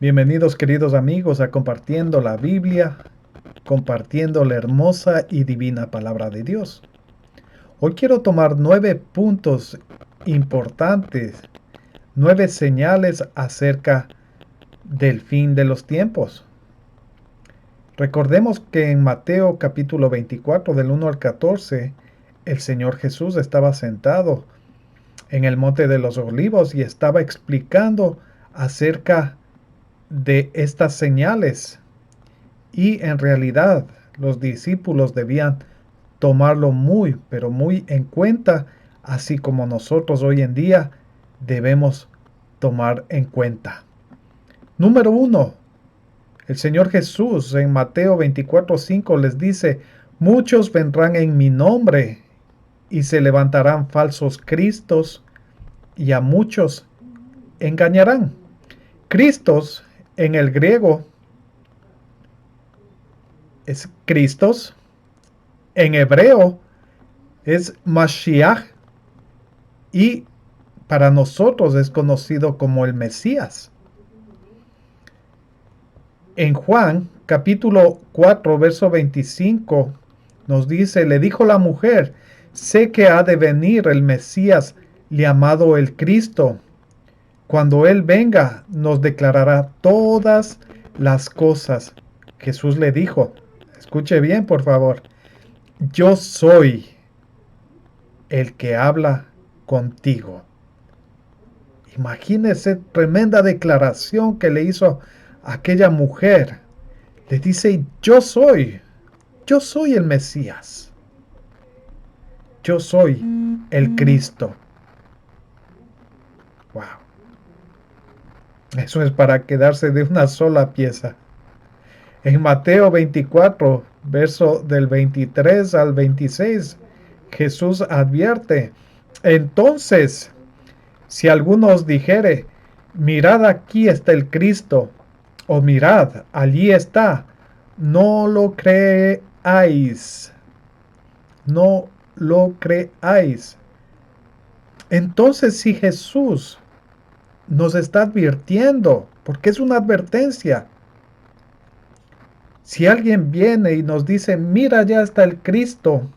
Bienvenidos queridos amigos a compartiendo la Biblia, compartiendo la hermosa y divina palabra de Dios. Hoy quiero tomar 9 puntos importantes, 9 señales acerca del fin de los tiempos. Recordemos que en Mateo capítulo 24 del 1 al 14, el Señor Jesús estaba sentado en el Monte de los Olivos y estaba explicando acerca de estas señales. Y en realidad los discípulos debían tomarlo muy, pero muy en cuenta, así como nosotros hoy en día debemos tomar en cuenta. Número 1. El Señor Jesús en Mateo 24:5 les dice, muchos vendrán en mi nombre y se levantarán falsos cristos y a muchos engañarán. Cristos en el griego es Cristos, en hebreo es Mashiach y para nosotros es conocido como el Mesías. En Juan capítulo 4 verso 25 nos dice, le dijo la mujer, sé que ha de venir el Mesías llamado el Cristo. Cuando Él venga nos declarará todas las cosas. Jesús le dijo, escuche bien por favor, yo soy el que habla contigo. Imagínese tremenda declaración que le hizo a aquella mujer. Le dice, yo soy el Mesías. Yo soy el Cristo. Wow. Eso es para quedarse de una sola pieza. En Mateo 24, verso del 23 al 26, Jesús advierte, entonces, si alguno os dijere, mirad aquí está el Cristo, o mirad, allí está, no lo creáis, no lo creáis. Entonces, si Jesús nos está advirtiendo, porque es una advertencia, si alguien viene y nos dice, mira, allá está el Cristo,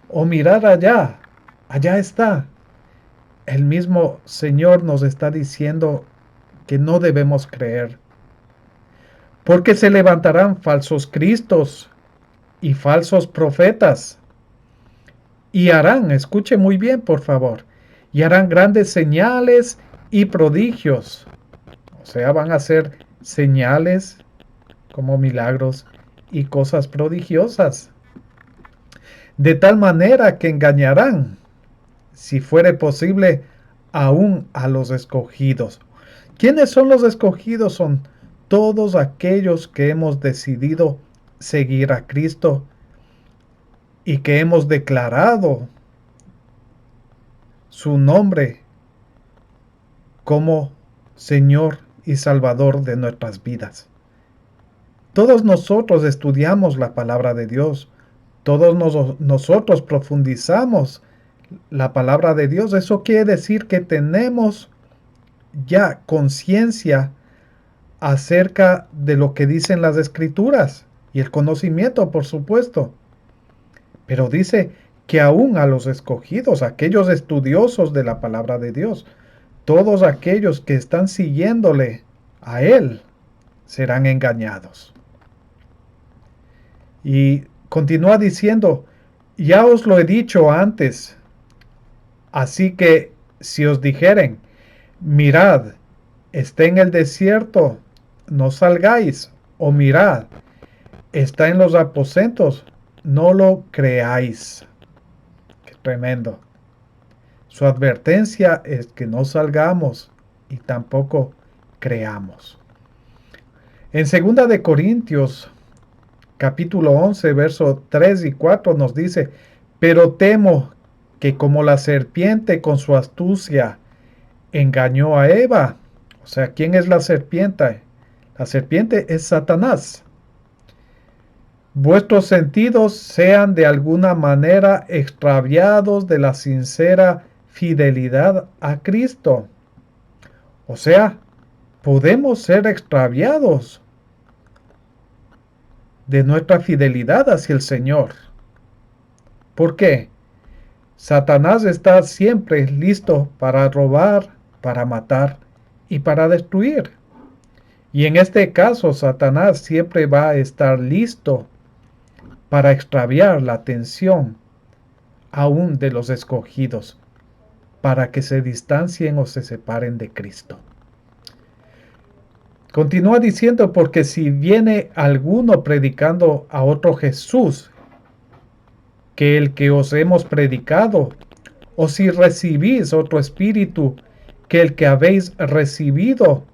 o mirar allá, allá está, el mismo Señor nos está diciendo que no debemos creer. Porque se levantarán falsos cristos y falsos profetas. Y harán, escuche muy bien por favor, y harán grandes señales y prodigios. O sea, van a hacer señales como milagros y cosas prodigiosas. De tal manera que engañarán, si fuere posible, aún a los escogidos. ¿Quiénes son los escogidos? Son todos aquellos que hemos decidido seguir a Cristo y que hemos declarado su nombre como Señor y Salvador de nuestras vidas. Todos nosotros estudiamos la palabra de Dios. Todos nosotros profundizamos la palabra de Dios. Eso quiere decir que tenemos ya conciencia acerca de lo que dicen las escrituras y el conocimiento, por supuesto. Pero dice que aún a los escogidos, aquellos estudiosos de la palabra de Dios, todos aquellos que están siguiéndole a Él, serán engañados. Y continúa diciendo, ya os lo he dicho antes, así que si os dijeren, mirad, está en el desierto, no salgáis, o mirad, está en los aposentos, no lo creáis. Qué tremendo. Su advertencia es que no salgamos y tampoco creamos. En 2 de Corintios, capítulo 11, versos 3 y 4 nos dice, pero temo que como la serpiente con su astucia engañó a Eva. O sea, ¿quién es la serpiente? La serpiente es Satanás. Vuestros sentidos sean de alguna manera extraviados de la sincera fidelidad a Cristo. O sea, podemos ser extraviados de nuestra fidelidad hacia el Señor. ¿Por qué? Satanás está siempre listo para robar, para matar y para destruir. Y en este caso, Satanás siempre va a estar listo para extraviar la atención aún de los escogidos, para que se distancien o se separen de Cristo. Continúa diciendo, porque si viene alguno predicando a otro Jesús que el que os hemos predicado, o si recibís otro espíritu que el que habéis recibido,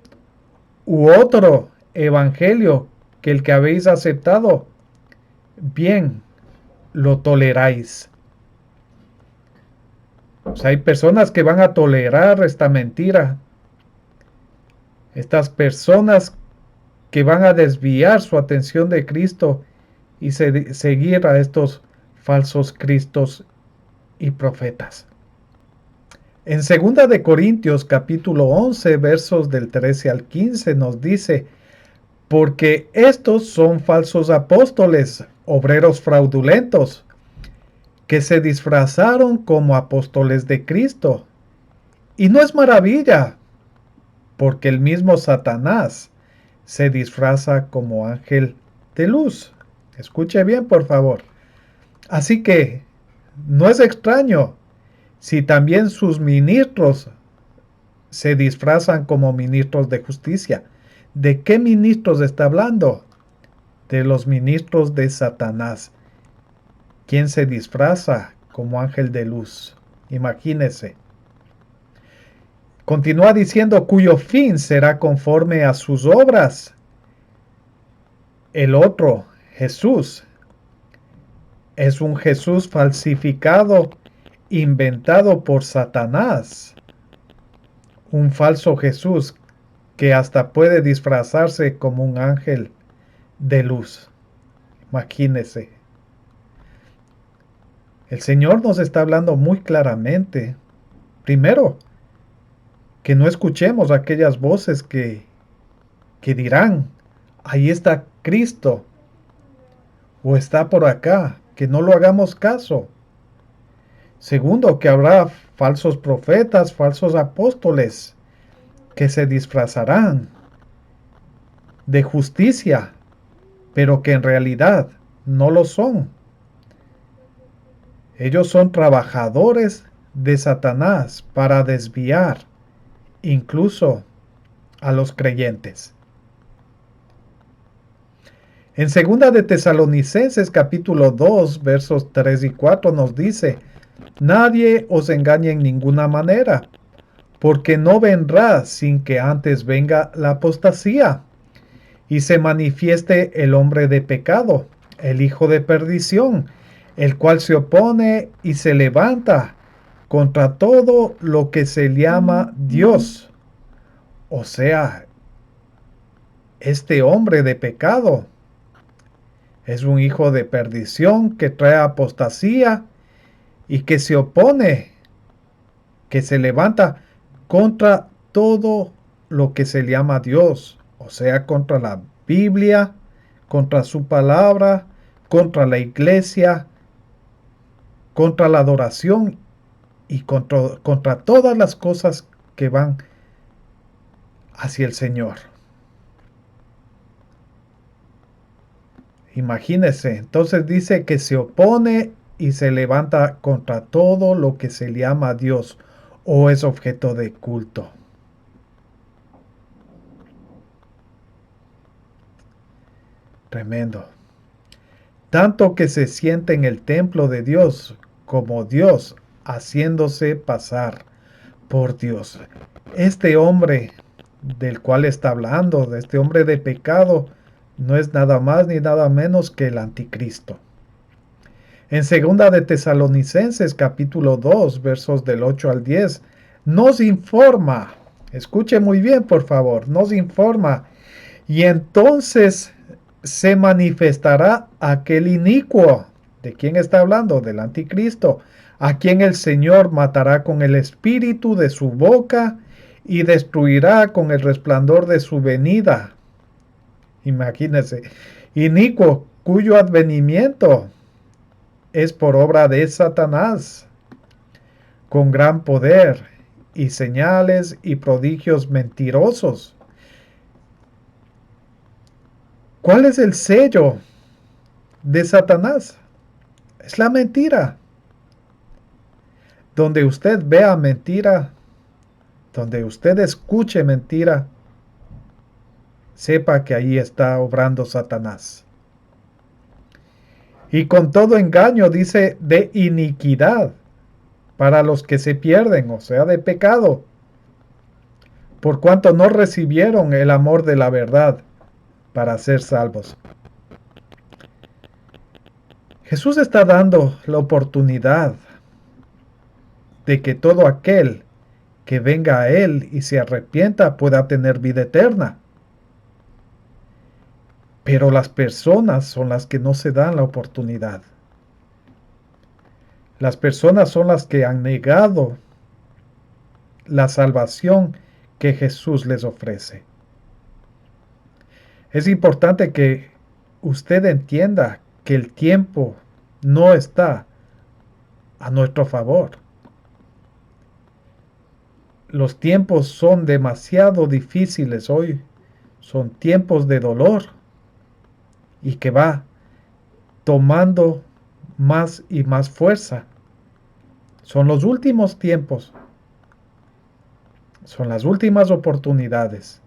u otro evangelio que el que habéis aceptado, bien lo toleráis. O sea, hay personas que van a tolerar esta mentira. Estas personas que van a desviar su atención de Cristo y seguir a estos falsos cristos y profetas. En 2 de Corintios capítulo 11 versos del 13 al 15 nos dice: porque estos son falsos apóstoles, obreros fraudulentos, que se disfrazaron como apóstoles de Cristo. Y no es maravilla, porque el mismo Satanás se disfraza como ángel de luz. Escuche bien, por favor. Así que no es extraño si también sus ministros se disfrazan como ministros de justicia. ¿De qué ministros está hablando? De los ministros de Satanás, quien se disfraza como ángel de luz. Imagínese. Continúa diciendo, cuyo fin será conforme a sus obras. El otro, Jesús, es un Jesús falsificado, inventado por Satanás. Un falso Jesús que hasta puede disfrazarse como un ángel de luz. Imagínese. El Señor nos está hablando muy claramente. Primero, que no escuchemos aquellas voces que dirán, ahí está Cristo, o está por acá, que no lo hagamos caso. Segundo, que habrá falsos profetas, falsos apóstoles, que se disfrazarán de justicia, pero que en realidad no lo son. Ellos son trabajadores de Satanás para desviar incluso a los creyentes. En 2 de Tesalonicenses capítulo 2 versos 3 y 4 nos dice: nadie os engañe en ninguna manera, porque no vendrá sin que antes venga la apostasía y se manifieste el hombre de pecado, el hijo de perdición, el cual se opone y se levanta contra todo lo que se llama Dios. O sea, este hombre de pecado es un hijo de perdición que trae apostasía y que se opone, que se levanta contra todo lo que se llama Dios. O sea, contra la Biblia, contra su palabra, contra la iglesia, contra la adoración y contra todas las cosas que van hacia el Señor. Imagínese, entonces dice que se opone y se levanta contra todo lo que se llama Dios o es objeto de culto. Tremendo. Tanto que se siente en el templo de Dios como Dios, haciéndose pasar por Dios. Este hombre del cual está hablando, de este hombre de pecado, no es nada más ni nada menos que el anticristo. En 2 de Tesalonicenses capítulo 2 versos del 8 al 10 nos informa, escuche muy bien por favor, nos informa: y entonces se manifestará aquel inicuo. ¿De quién está hablando? Del anticristo, a quien el Señor matará con el espíritu de su boca y destruirá con el resplandor de su venida. Imagínense, inicuo cuyo advenimiento es por obra de Satanás, con gran poder y señales y prodigios mentirosos. ¿Cuál es el sello de Satanás? Es la mentira. Donde usted vea mentira, donde usted escuche mentira, sepa que ahí está obrando Satanás. Y con todo engaño dice de iniquidad para los que se pierden, o sea, de pecado, por cuanto no recibieron el amor de la verdad para ser salvos. Jesús está dando la oportunidad de que todo aquel que venga a Él y se arrepienta pueda tener vida eterna. Pero las personas son las que no se dan la oportunidad. Las personas son las que han negado la salvación que Jesús les ofrece. Es importante que usted entienda que el tiempo no está a nuestro favor. Los tiempos son demasiado difíciles hoy. Son tiempos de dolor y que va tomando más y más fuerza. Son los últimos tiempos. Son las últimas oportunidades.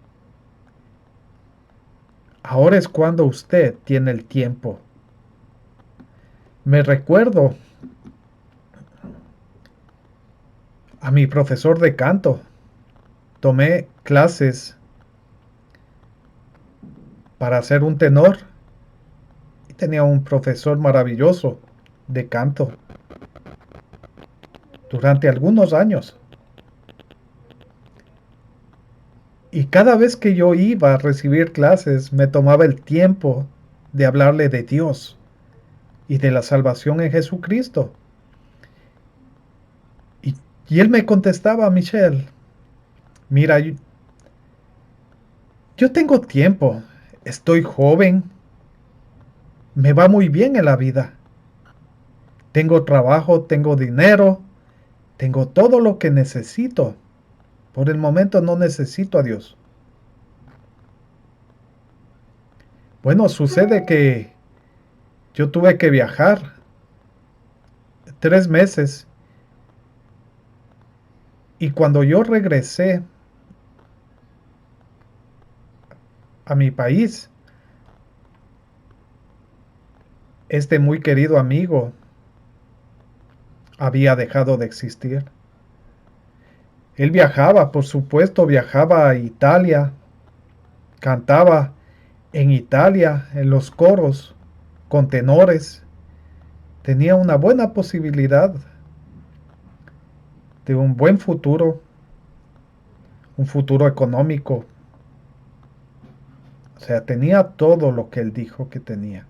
Ahora es cuando usted tiene el tiempo. Me recuerdo a mi profesor de canto. Tomé clases para ser un tenor y tenía un profesor maravilloso de canto durante algunos años. Y cada vez que yo iba a recibir clases, me tomaba el tiempo de hablarle de Dios y de la salvación en Jesucristo. Y, y él me contestaba, Michelle, mira, yo tengo tiempo, estoy joven, me va muy bien en la vida. Tengo trabajo, tengo dinero, tengo todo lo que necesito. Por el momento no necesito a Dios. Bueno, sucede que yo tuve que viajar 3 meses y cuando yo regresé a mi país, este muy querido amigo había dejado de existir. Él viajaba, por supuesto, viajaba a Italia, cantaba en Italia en los coros con tenores, tenía una buena posibilidad de un buen futuro, un futuro económico. O sea, tenía todo lo que él dijo que tenía,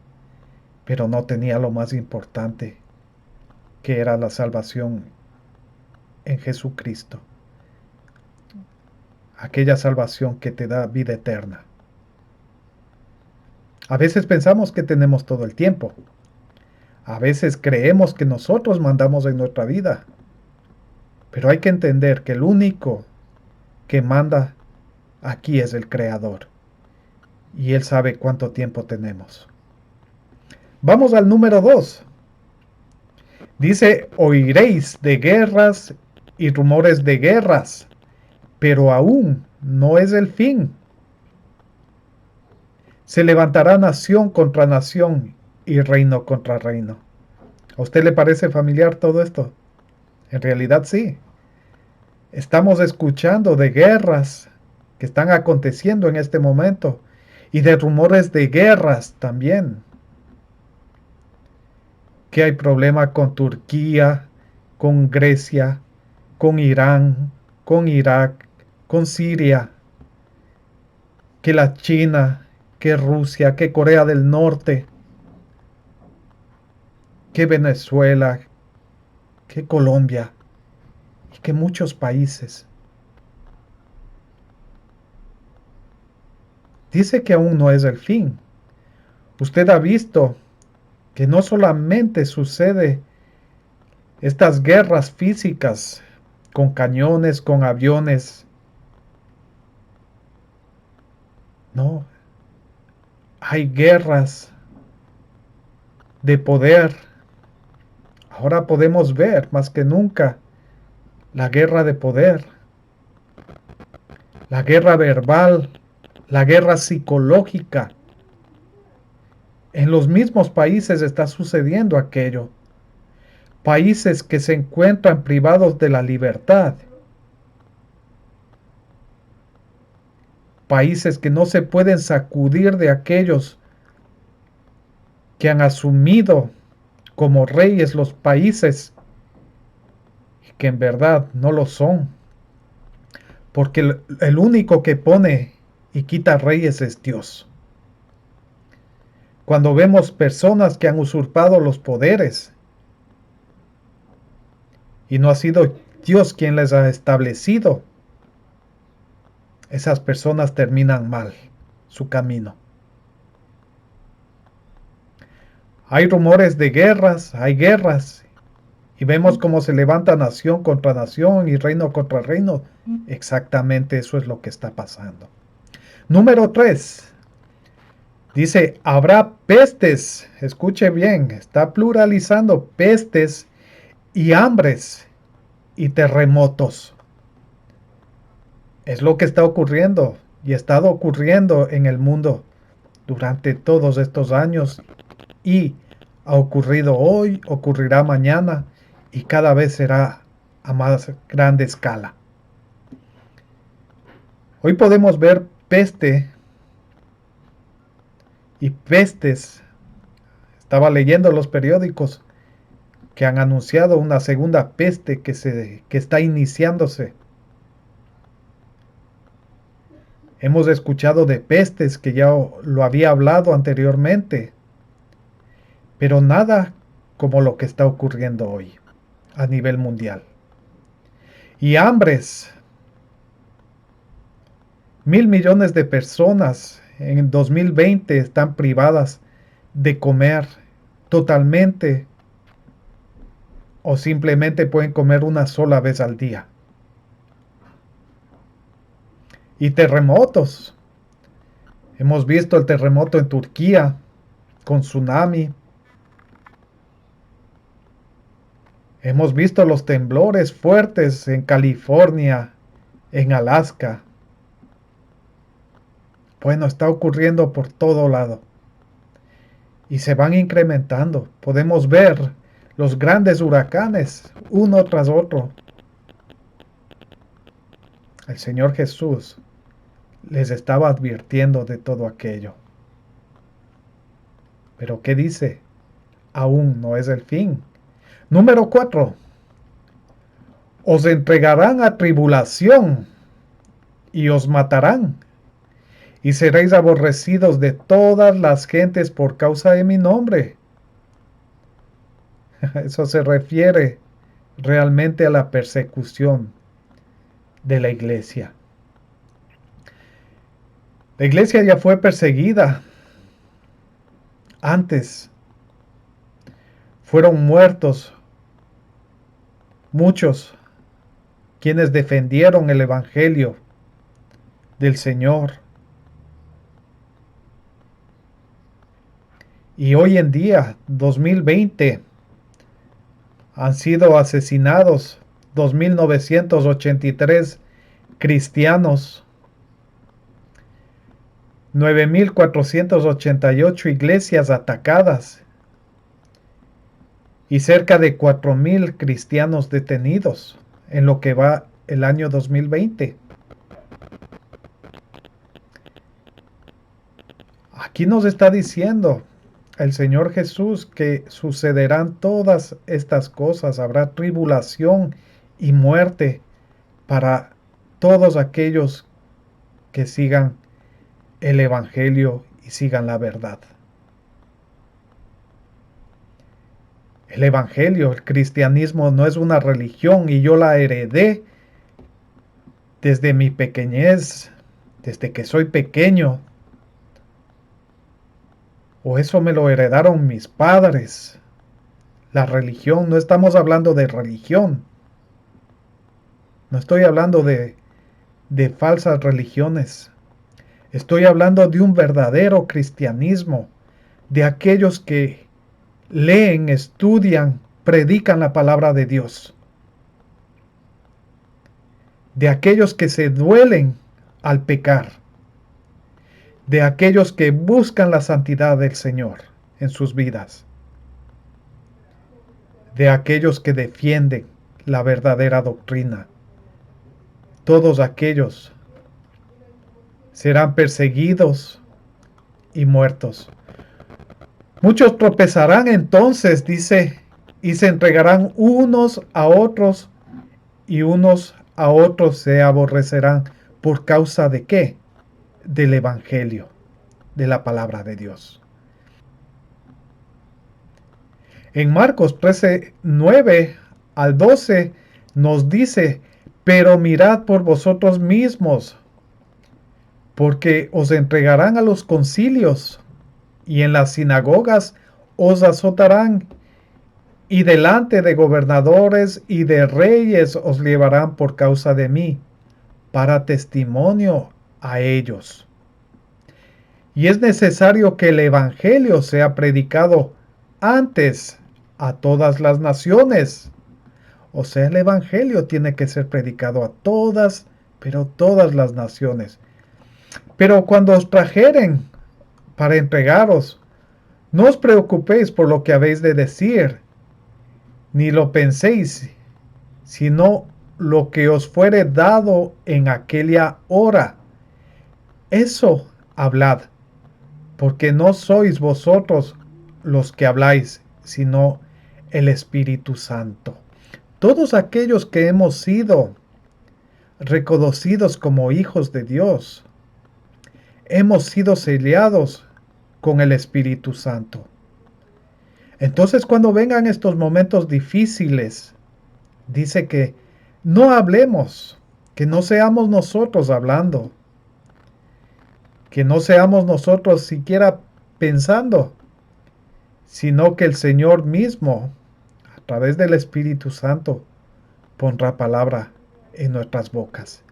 pero no tenía lo más importante, que era la salvación en Jesucristo. Aquella salvación que te da vida eterna. A veces pensamos que tenemos todo el tiempo. A veces creemos que nosotros mandamos en nuestra vida. Pero hay que entender que el único que manda aquí es el Creador. Y Él sabe cuánto tiempo tenemos. Vamos al número 2. Dice, oiréis de guerras y rumores de guerras, pero aún no es el fin. Se levantará nación contra nación y reino contra reino. ¿A usted le parece familiar todo esto? En realidad sí. Estamos escuchando de guerras que están aconteciendo en este momento y de rumores de guerras también. Que hay problema con Turquía, con Grecia, con Irán, con Irak, con Siria, que la China, que Rusia, que Corea del Norte, que Venezuela, que Colombia y que muchos países. Dice que aún no es el fin. Usted ha visto que no solamente sucede estas guerras físicas con cañones, con aviones. No, hay guerras de poder. Ahora podemos ver más que nunca la guerra de poder, la guerra verbal, la guerra psicológica. En los mismos países está sucediendo aquello. Países que se encuentran privados de la libertad. Países que no se pueden sacudir de aquellos que han asumido como reyes los países y que en verdad no lo son. Porque el único que pone y quita reyes es Dios. Cuando vemos personas que han usurpado los poderes y no ha sido Dios quien les ha establecido, esas personas terminan mal su camino. Hay rumores de guerras, hay guerras, y vemos cómo se levanta nación contra nación y reino contra reino. Exactamente eso es lo que está pasando. Número 3. Dice, habrá pestes, escuche bien, está pluralizando pestes y hambres y terremotos. Es lo que está ocurriendo y ha estado ocurriendo en el mundo durante todos estos años y ha ocurrido hoy, ocurrirá mañana y cada vez será a más grande escala. Hoy podemos ver peste y pestes. Estaba leyendo los periódicos que han anunciado una segunda peste que está iniciándose. Hemos escuchado de pestes que ya lo había hablado anteriormente, pero nada como lo que está ocurriendo hoy a nivel mundial. Y hambres. 1.000 millones de personas en 2020 están privadas de comer totalmente o simplemente pueden comer una sola vez al día. Y terremotos. Hemos visto el terremoto en Turquía con tsunami. Hemos visto los temblores fuertes en California, en Alaska. Bueno, está ocurriendo por todo lado. Y se van incrementando. Podemos ver los grandes huracanes, uno tras otro. El Señor Jesús les estaba advirtiendo de todo aquello. Pero ¿qué dice? Aún no es el fin. Número 4. Os entregarán a tribulación y os matarán. Y seréis aborrecidos de todas las gentes por causa de mi nombre. Eso se refiere realmente a la persecución de la iglesia. La iglesia ya fue perseguida antes. Fueron muertos muchos quienes defendieron el evangelio del Señor. Y hoy en día, 2020, han sido asesinados 2.983 cristianos, 9.488 iglesias atacadas y cerca de 4.000 cristianos detenidos en lo que va el año 2020. Aquí nos está diciendo el Señor Jesús que sucederán todas estas cosas, habrá tribulación y muerte para todos aquellos que sigan el Evangelio y sigan la verdad. El Evangelio, el cristianismo no es una religión y yo la heredé desde mi pequeñez, desde que soy pequeño. o eso me lo heredaron mis padres. La religión, no estamos hablando de religión. No estoy hablando de falsas religiones. Estoy hablando de un verdadero cristianismo, de aquellos que leen, estudian, predican la palabra de Dios, de aquellos que se duelen al pecar, de aquellos que buscan la santidad del Señor en sus vidas, de aquellos que defienden la verdadera doctrina. Todos aquellos serán perseguidos y muertos. Muchos tropezarán entonces, dice, y se entregarán unos a otros, y unos a otros se aborrecerán. ¿Por causa de qué? Del Evangelio, de la palabra de Dios. En Marcos 13, 9 al 12 nos dice, pero mirad por vosotros mismos, porque os entregarán a los concilios, y en las sinagogas os azotarán, y delante de gobernadores y de reyes os llevarán por causa de mí, para testimonio a ellos. Y es necesario que el Evangelio sea predicado antes a todas las naciones. O sea, el Evangelio tiene que ser predicado a todas, pero todas las naciones. Pero cuando os trajeren para entregaros, no os preocupéis por lo que habéis de decir, ni lo penséis, sino lo que os fuere dado en aquella hora. Eso hablad, porque no sois vosotros los que habláis, sino el Espíritu Santo. Todos aquellos que hemos sido reconocidos como hijos de Dios, hemos sido sellados con el Espíritu Santo. Entonces, cuando vengan estos momentos difíciles, dice que no hablemos, que no seamos nosotros hablando, que no seamos nosotros siquiera pensando, sino que el Señor mismo, a través del Espíritu Santo, pondrá palabra en nuestras bocas.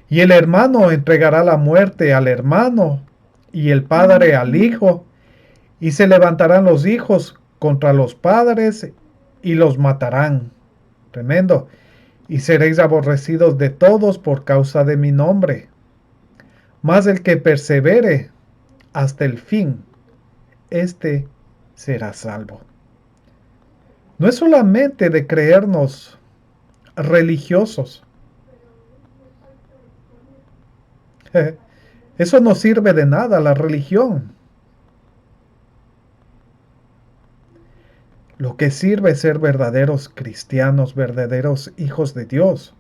Y el hermano entregará la muerte al hermano, y el padre al hijo, y se levantarán los hijos contra los padres y los matarán. Tremendo. Y seréis aborrecidos de todos por causa de mi nombre. Mas el que persevere hasta el fin, éste será salvo. No es solamente de creernos religiosos. Eso no sirve de nada, la religión. Lo que sirve es ser verdaderos cristianos, verdaderos hijos de Dios.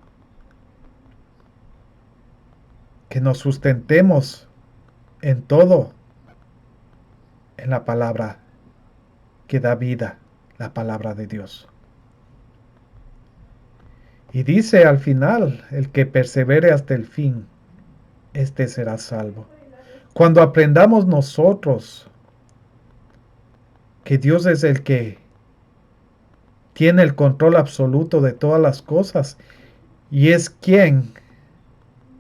Que nos sustentemos en todo, en la palabra que da vida, la palabra de Dios. Y dice al final, el que persevere hasta el fin, este será salvo. Cuando aprendamos nosotros que Dios es el que tiene el control absoluto de todas las cosas y es quien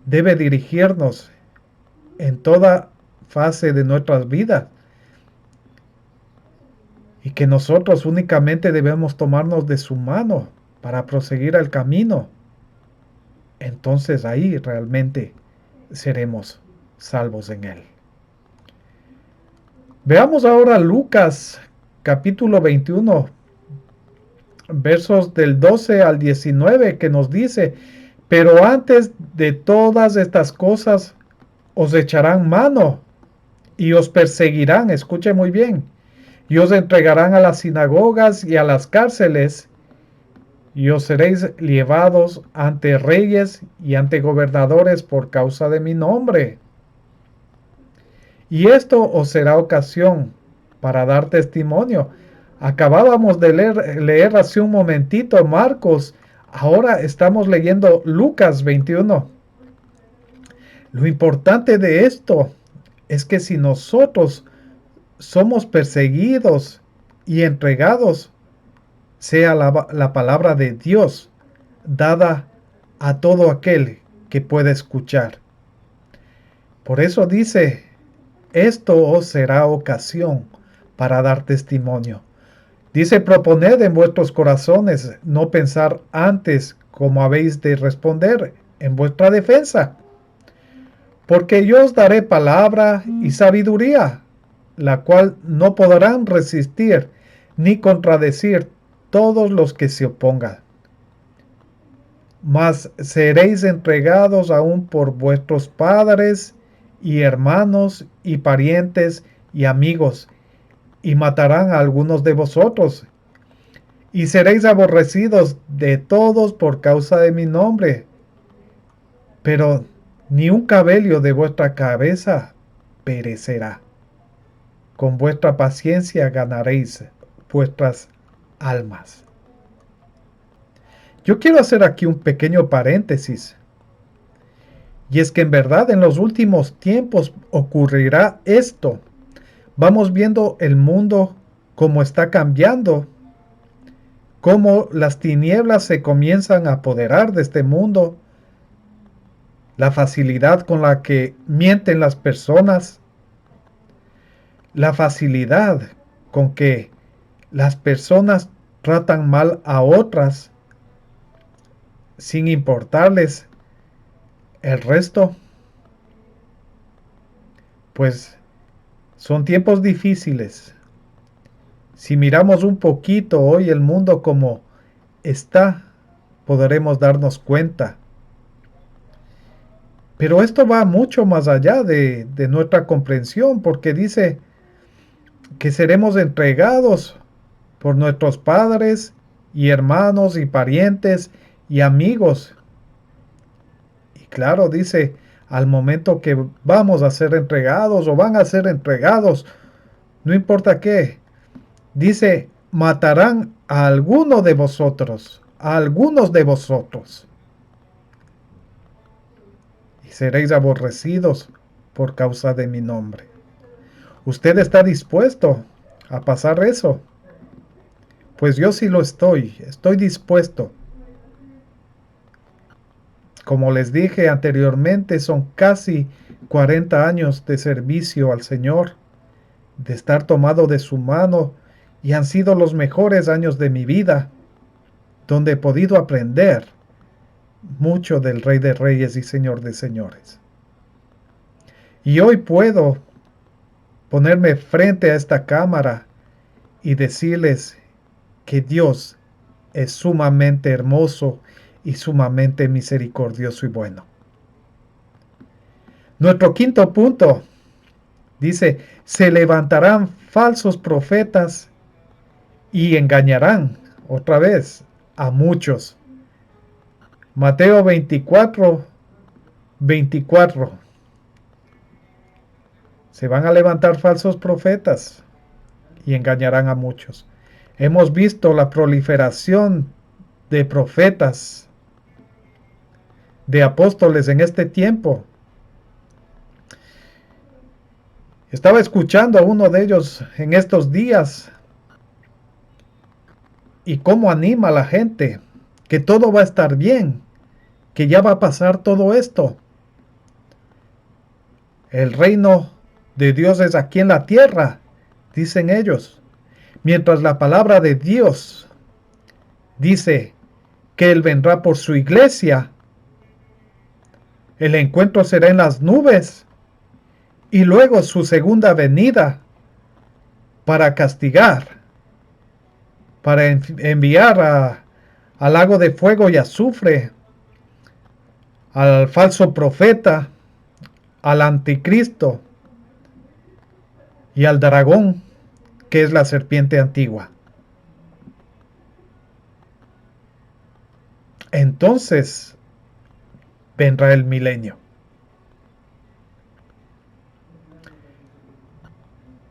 debe dirigirnos en toda fase de nuestras vidas, y que nosotros únicamente debemos tomarnos de su mano para proseguir el camino, entonces ahí realmente seremos salvos en él. Veamos ahora Lucas capítulo 21, versos del 12 al 19, que nos dice, pero antes de todas estas cosas os echarán mano y os perseguirán, escuche muy bien, y os entregarán a las sinagogas y a las cárceles, y os seréis llevados ante reyes y ante gobernadores por causa de mi nombre. Y esto os será ocasión para dar testimonio. Acabábamos de leer hace un momentito Marcos, ahora estamos leyendo Lucas 21. Lo importante de esto es que si nosotros somos perseguidos y entregados, sea la palabra de Dios dada a todo aquel que pueda escuchar. Por eso dice, esto os será ocasión para dar testimonio. Dice, proponed en vuestros corazones no pensar antes como habéis de responder en vuestra defensa. Porque yo os daré palabra y sabiduría, la cual no podrán resistir ni contradecir todos los que se opongan. Mas seréis entregados aún por vuestros padres y hermanos y parientes y amigos, y matarán a algunos de vosotros, y seréis aborrecidos de todos por causa de mi nombre. Pero ni un cabello de vuestra cabeza perecerá. Con vuestra paciencia ganaréis vuestras almas. Yo quiero hacer aquí un pequeño paréntesis. Y es que en verdad en los últimos tiempos ocurrirá esto. Vamos viendo el mundo cómo está cambiando, cómo las tinieblas se comienzan a apoderar de este mundo, la facilidad con la que mienten las personas, la facilidad con que las personas tratan mal a otras sin importarles el resto. Pues son tiempos difíciles. Si miramos un poquito hoy el mundo como está, podremos darnos cuenta. Pero esto va mucho más allá de nuestra comprensión, porque dice que seremos entregados por nuestros padres y hermanos y parientes y amigos. Y claro, dice, al momento que vamos a ser entregados o van a ser entregados, no importa qué, dice, matarán a alguno de vosotros, a algunos de vosotros. Y seréis aborrecidos por causa de mi nombre. ¿Usted está dispuesto a pasar eso? Pues yo sí lo estoy dispuesto. Como les dije anteriormente, son casi 40 años de servicio al Señor, de estar tomado de su mano, y han sido los mejores años de mi vida, donde he podido aprender mucho del Rey de Reyes y Señor de Señores. Y hoy puedo ponerme frente a esta cámara y decirles que Dios es sumamente hermoso y sumamente misericordioso y bueno. Nuestro quinto punto dice, se levantarán falsos profetas y engañarán otra vez a muchos. Mateo 24, 24. Se van a levantar falsos profetas y engañarán a muchos. Hemos visto la proliferación de profetas, de apóstoles en este tiempo. Estaba escuchando a uno de ellos en estos días y cómo anima a la gente, que todo va a estar bien, que ya va a pasar todo esto. El reino de Dios es aquí en la tierra, dicen ellos. Mientras la palabra de Dios dice que Él vendrá por su iglesia, el encuentro será en las nubes y luego su segunda venida para castigar, para enviar al lago de fuego y azufre, al falso profeta, al anticristo y al dragón, que es la serpiente antigua. Entonces vendrá el milenio.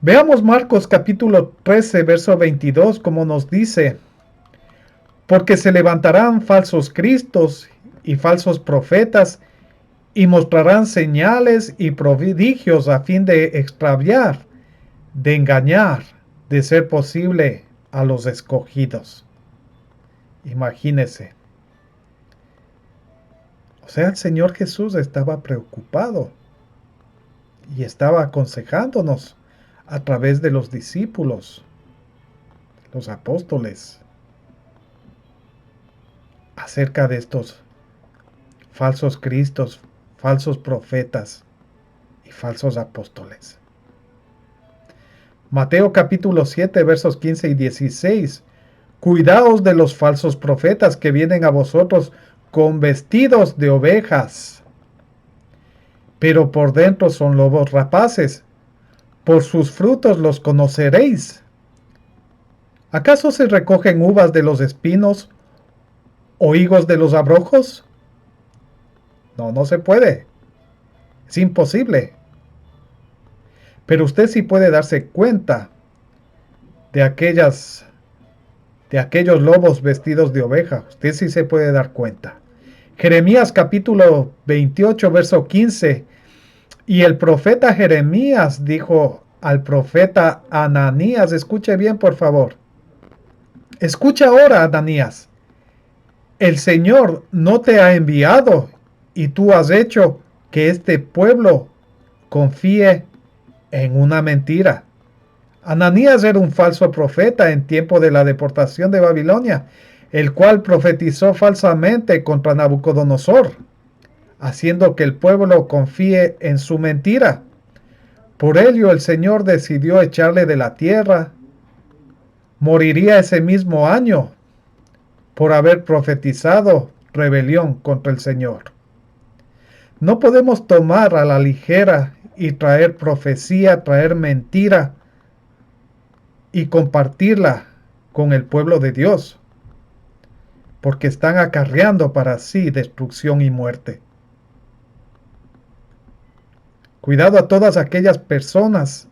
Veamos Marcos capítulo 13, verso 22, como nos dice, porque se levantarán falsos cristos y falsos profetas y mostrarán señales y prodigios a fin de extraviar de engañar, de ser posible, a los escogidos. Imagínese. O sea, el Señor Jesús estaba preocupado y estaba aconsejándonos a través de los discípulos, los apóstoles, acerca de estos falsos cristos, falsos profetas y falsos apóstoles. Mateo capítulo 7 versos 15 y 16. Cuidaos de los falsos profetas que vienen a vosotros con vestidos de ovejas, pero por dentro son lobos rapaces. Por sus frutos los conoceréis. ¿Acaso se recogen uvas de los espinos o higos de los abrojos? No, no se puede. Es imposible. Pero usted sí puede darse cuenta de aquellos lobos vestidos de oveja. Usted sí se puede dar cuenta. Jeremías capítulo 28, verso 15. Y el profeta Jeremías dijo al profeta Ananías, escuche bien por favor. Escucha ahora, Ananías. El Señor no te ha enviado y tú has hecho que este pueblo confíe en una mentira. Ananías era un falso profeta en tiempo de la deportación de Babilonia, el cual profetizó falsamente contra Nabucodonosor, haciendo que el pueblo confíe en su mentira. Por ello el Señor decidió echarle de la tierra. Moriría ese mismo año por haber profetizado rebelión contra el Señor. No podemos tomar a la ligera y traer profecía, traer mentira y compartirla con el pueblo de Dios, porque están acarreando para sí destrucción y muerte. Cuidado a todas aquellas personas,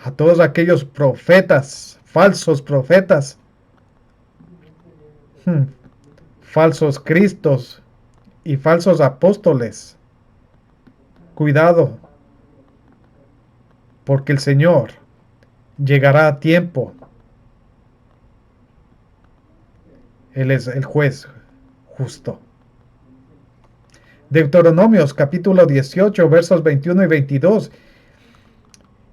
a todos aquellos profetas, falsos profetas, falsos cristos y falsos apóstoles. Cuidado, porque el Señor llegará a tiempo. Él es el juez justo. Deuteronomios capítulo 18 versos 21 y 22.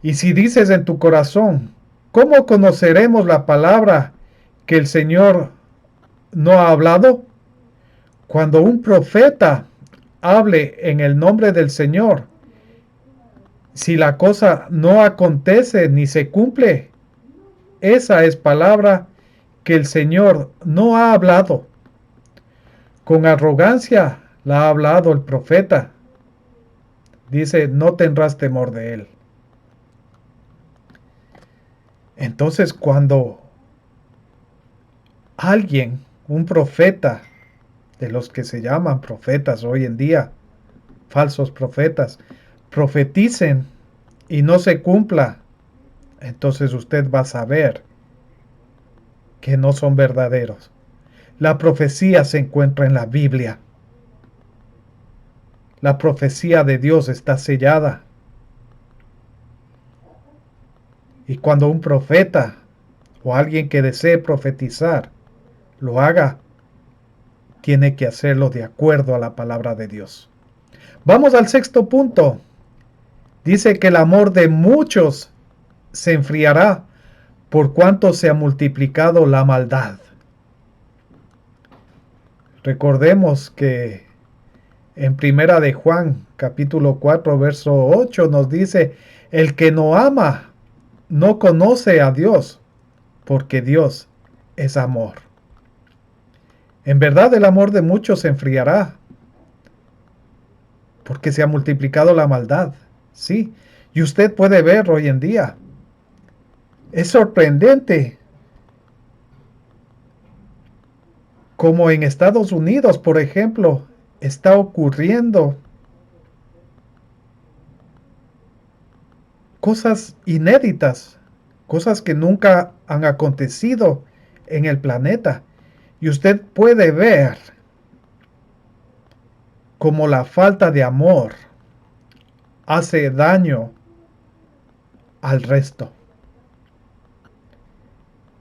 Y si dices en tu corazón, ¿cómo conoceremos la palabra que el Señor no ha hablado? Cuando un profeta hable en el nombre del Señor, si la cosa no acontece ni se cumple, esa es palabra que el Señor no ha hablado. Con arrogancia la ha hablado el profeta. Dice, no tendrás temor de él. Entonces, cuando alguien, un profeta, de los que se llaman profetas hoy en día, falsos profetas, profeticen y no se cumpla, entonces usted va a saber que no son verdaderos. La profecía se encuentra en la Biblia. La profecía de Dios está sellada. Y cuando un profeta o alguien que desee profetizar lo haga, tiene que hacerlo de acuerdo a la palabra de Dios. Vamos al sexto punto. Dice que el amor de muchos se enfriará por cuanto se ha multiplicado la maldad. Recordemos que en Primera de Juan, capítulo 4, verso 8, nos dice, el que no ama no conoce a Dios, porque Dios es amor. En verdad el amor de muchos se enfriará, porque se ha multiplicado la maldad. Sí, y usted puede ver hoy en día. Es sorprendente como en Estados Unidos, por ejemplo, está ocurriendo cosas inéditas, cosas que nunca han acontecido en el planeta. Y usted puede ver cómo la falta de amor hace daño al resto.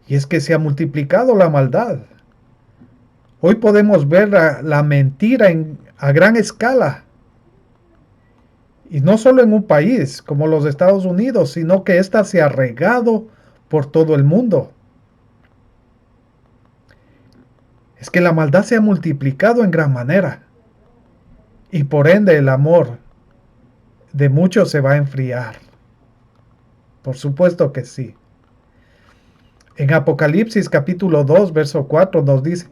Y es que se ha multiplicado la maldad. Hoy podemos ver la mentira a gran escala. Y no solo en un país como los Estados Unidos, sino que ésta se ha regado por todo el mundo. Es que la maldad se ha multiplicado en gran manera. Y por ende el amor de muchos se va a enfriar. Por supuesto que sí. En Apocalipsis capítulo 2, verso 4 nos dice,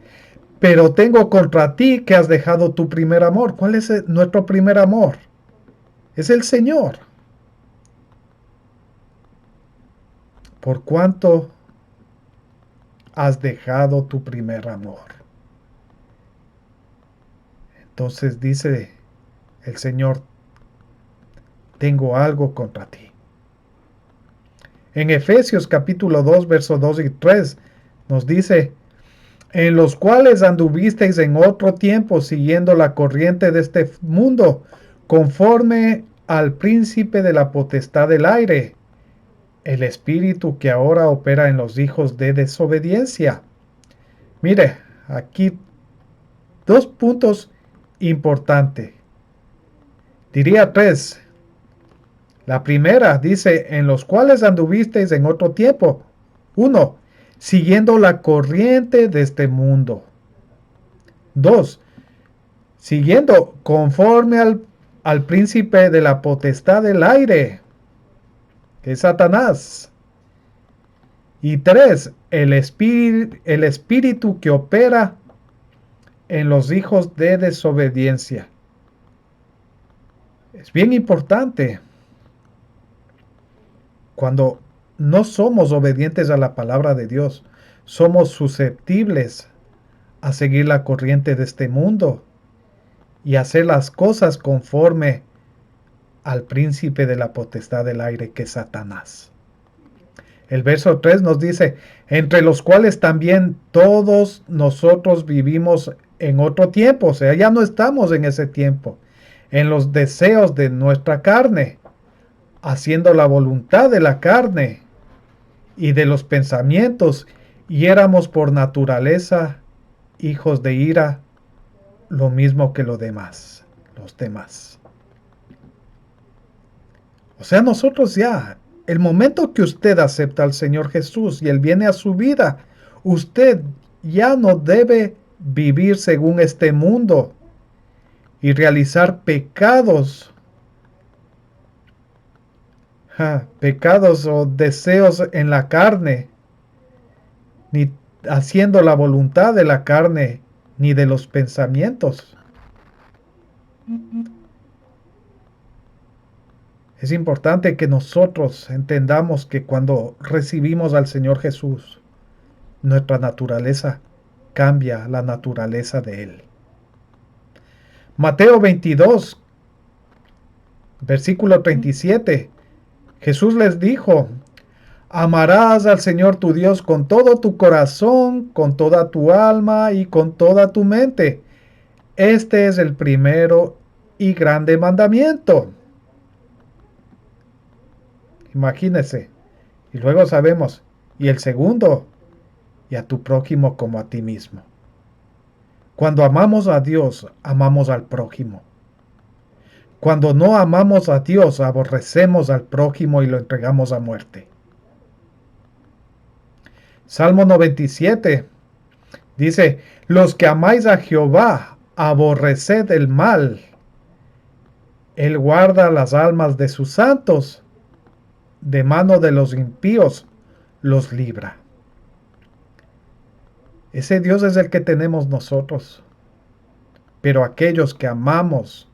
pero tengo contra ti que has dejado tu primer amor. ¿Cuál es nuestro primer amor? Es el Señor. ¿Por cuánto has dejado tu primer amor? Entonces dice el Señor, tengo algo contra ti. En Efesios capítulo 2, versos 2 y 3 nos dice, en los cuales anduvisteis en otro tiempo siguiendo la corriente de este mundo, conforme al príncipe de la potestad del aire, el espíritu que ahora opera en los hijos de desobediencia. Mire, aquí dos puntos importantes. Diría tres. La primera dice, en los cuales anduvisteis en otro tiempo. Uno, siguiendo la corriente de este mundo. Dos, siguiendo conforme al príncipe de la potestad del aire, que es Satanás. Y tres, el espíritu que opera en los hijos de desobediencia. Es bien importante. Cuando no somos obedientes a la palabra de Dios, somos susceptibles a seguir la corriente de este mundo y hacer las cosas conforme al príncipe de la potestad del aire, que es Satanás. El verso 3 nos dice, entre los cuales también todos nosotros vivimos en otro tiempo, o sea, ya no estamos en ese tiempo, en los deseos de nuestra carne, haciendo la voluntad de la carne y de los pensamientos, y éramos por naturaleza hijos de ira, lo mismo que los demás. O sea, nosotros ya, el momento que usted acepta al Señor Jesús y Él viene a su vida, usted ya no debe vivir según este mundo y realizar pecados, pecados o deseos en la carne, ni haciendo la voluntad de la carne, ni de los pensamientos. Es importante que nosotros entendamos que cuando recibimos al Señor Jesús, nuestra naturaleza cambia la naturaleza de Él. Mateo 22, versículo 37. Jesús les dijo, amarás al Señor tu Dios con todo tu corazón, con toda tu alma y con toda tu mente. Este es el primero y grande mandamiento. Imagínese. Y luego sabemos, y el segundo, y a tu prójimo como a ti mismo. Cuando amamos a Dios, amamos al prójimo. Cuando no amamos a Dios, aborrecemos al prójimo y lo entregamos a muerte. Salmo 97 dice, los que amáis a Jehová, aborreced el mal. Él guarda las almas de sus santos, de mano de los impíos los libra. Ese Dios es el que tenemos nosotros. Pero aquellos que amamos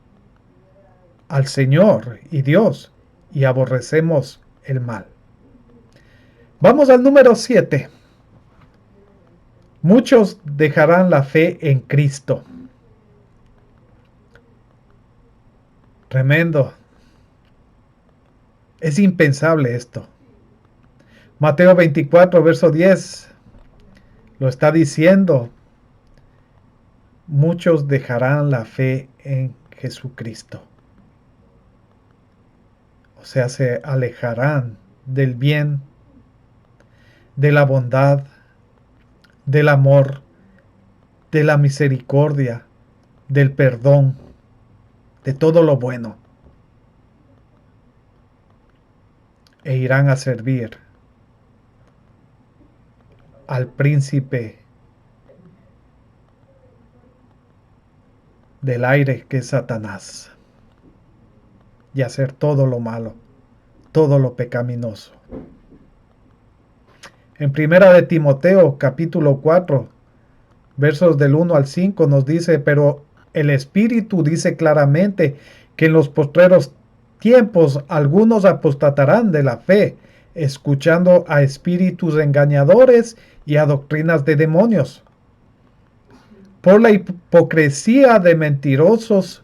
al Señor y Dios y aborrecemos el mal. Vamos al número 7. Muchos dejarán la fe en Cristo. Tremendo. Es impensable esto. Mateo 24, verso 10 lo está diciendo. Muchos dejarán la fe en Jesucristo. O sea, se alejarán del bien, de la bondad, del amor, de la misericordia, del perdón, de todo lo bueno, e irán a servir al príncipe del aire que es Satanás, y hacer todo lo malo, todo lo pecaminoso. En primera de Timoteo, capítulo 4, versos del 1 al 5 nos dice, pero el Espíritu dice claramente que en los postreros tiempos algunos apostatarán de la fe, escuchando a espíritus engañadores y a doctrinas de demonios, por la hipocresía de mentirosos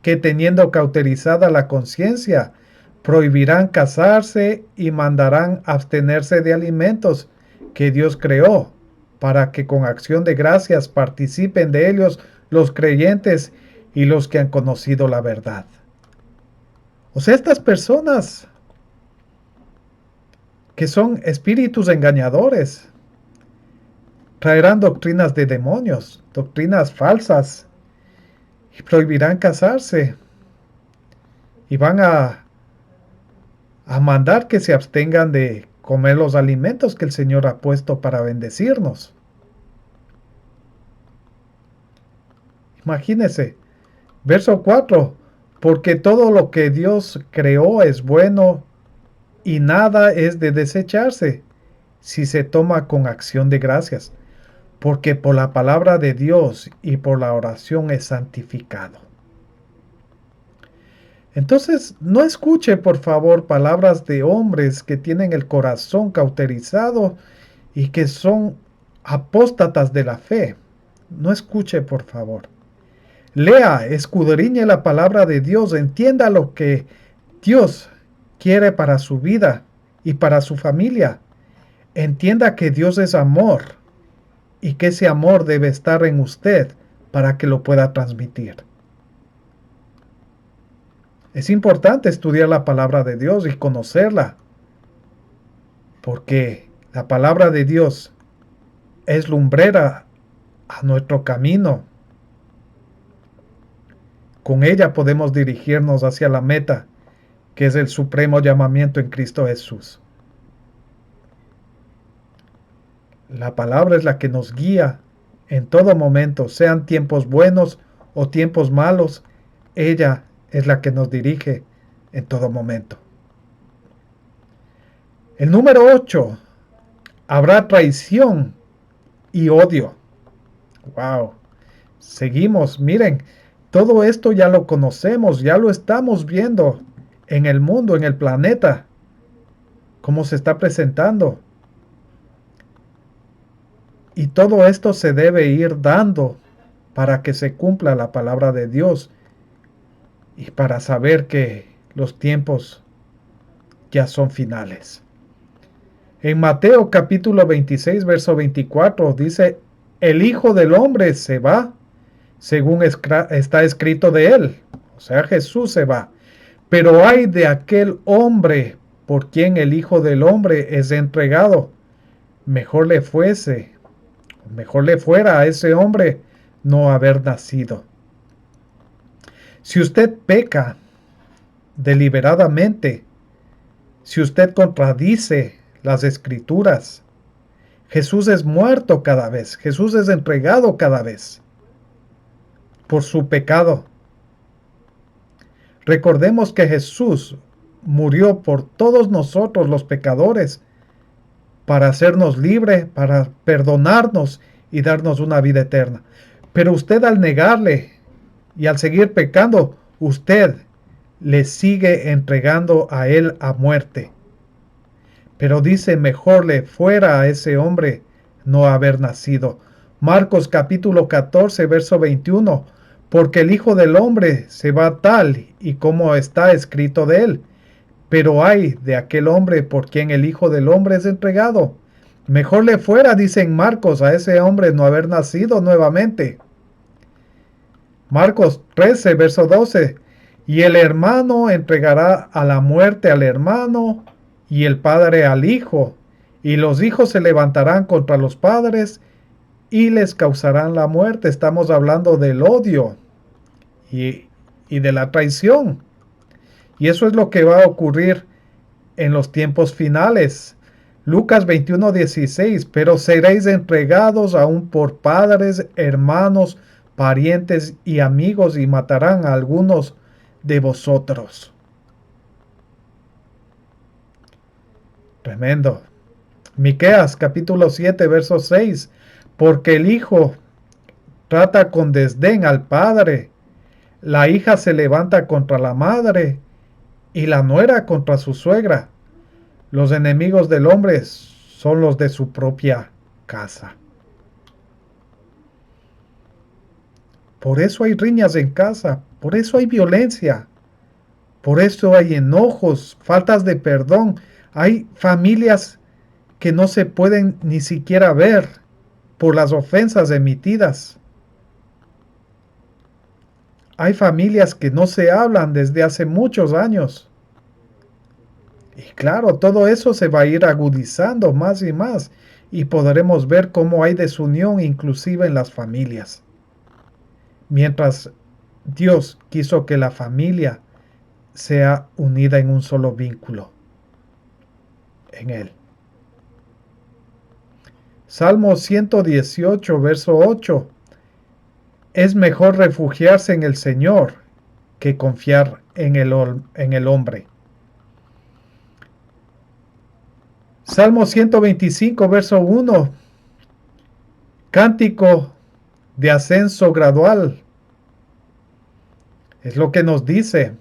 que teniendo cauterizada la conciencia, prohibirán casarse y mandarán abstenerse de alimentos que Dios creó, para que con acción de gracias participen de ellos los creyentes y los que han conocido la verdad. O sea, estas personas que son espíritus engañadores traerán doctrinas de demonios, doctrinas falsas, y prohibirán casarse y van a mandar que se abstengan de comer los alimentos que el Señor ha puesto para bendecirnos. Imagínense, verso 4, porque todo lo que Dios creó es bueno y nada es de desecharse si se toma con acción de gracias, porque por la palabra de Dios y por la oración es santificado. Entonces, no escuche por favor palabras de hombres que tienen el corazón cauterizado y que son apóstatas de la fe. No escuche por favor. Lea, escudriñe la palabra de Dios, entienda lo que Dios quiere para su vida y para su familia. Entienda que Dios es amor y que ese amor debe estar en usted para que lo pueda transmitir. Es importante estudiar la palabra de Dios y conocerla, porque la palabra de Dios es lumbrera a nuestro camino. Con ella podemos dirigirnos hacia la meta, que es el supremo llamamiento en Cristo Jesús. La palabra es la que nos guía en todo momento, sean tiempos buenos o tiempos malos. Ella es la que nos dirige en todo momento. El número 8. Habrá traición y odio. Wow. Seguimos, miren, todo esto ya lo conocemos, ya lo estamos viendo en el mundo, en el planeta, cómo se está presentando. Y todo esto se debe ir dando para que se cumpla la palabra de Dios y para saber que los tiempos ya son finales. En Mateo capítulo 26, verso 24 dice, el Hijo del Hombre se va, según está escrito de él. O sea, Jesús se va. Pero ay de aquel hombre por quien el Hijo del Hombre es entregado. Mejor le fuera a ese hombre no haber nacido. Si usted peca deliberadamente, si usted contradice las escrituras, Jesús es muerto cada vez, Jesús es entregado cada vez por su pecado. Recordemos que Jesús murió por todos nosotros los pecadores para hacernos libres, para perdonarnos y darnos una vida eterna. Pero usted al negarle y al seguir pecando, usted le sigue entregando a él a muerte. Pero dice, mejor le fuera a ese hombre no haber nacido. Marcos capítulo 14, verso 21. Porque el Hijo del Hombre se va tal y como está escrito de él. Pero ay de aquel hombre por quien el Hijo del Hombre es entregado. Mejor le fuera, dicen Marcos, a ese hombre no haber nacido nuevamente. Marcos 13, verso 12. Y el hermano entregará a la muerte al hermano, y el padre al hijo, y los hijos se levantarán contra los padres y les causarán la muerte. Estamos hablando del odio y, y de la traición. Y eso es lo que va a ocurrir en los tiempos finales. Lucas 21:16, pero seréis entregados aún por padres, hermanos, parientes y amigos, y matarán a algunos de vosotros. Tremendo. Miqueas capítulo 7, verso 6, porque el hijo trata con desdén al padre, la hija se levanta contra la madre y la nuera contra su suegra. Los enemigos del hombre son los de su propia casa. Por eso hay riñas en casa, por eso hay violencia, por eso hay enojos, faltas de perdón. Hay familias que no se pueden ni siquiera ver por las ofensas emitidas. Hay familias que no se hablan desde hace muchos años. Y claro, todo eso se va a ir agudizando más y más y podremos ver cómo hay desunión inclusive en las familias. Mientras Dios quiso que la familia sea unida en un solo vínculo, en Él. Salmo 118, verso 8. Es mejor refugiarse en el Señor que confiar en el hombre. Salmo 125, verso 1. Cántico de ascenso gradual. Es lo que nos dice.